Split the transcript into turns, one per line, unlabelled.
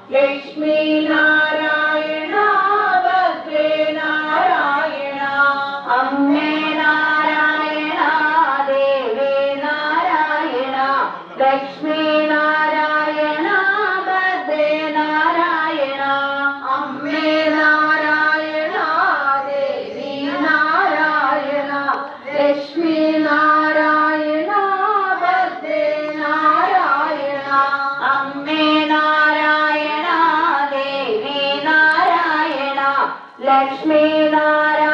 ലക്ഷ്മി നാരായണ ഭദ്രേ നാരായണ അമ്മേ നാരായണ ദേവി നാരായണ ലക്ഷ്മി നാരായണ ഭദ്രേ നാരായണ അമ്മേ നാരായണ ദേവി നാരായണ ലക്ഷ്മി നാരായണ ഭദ്രേ നാരായണ അമ്മേ നാരായണ ദേവി നാരായണ ലക്ഷ്മി നാരായണ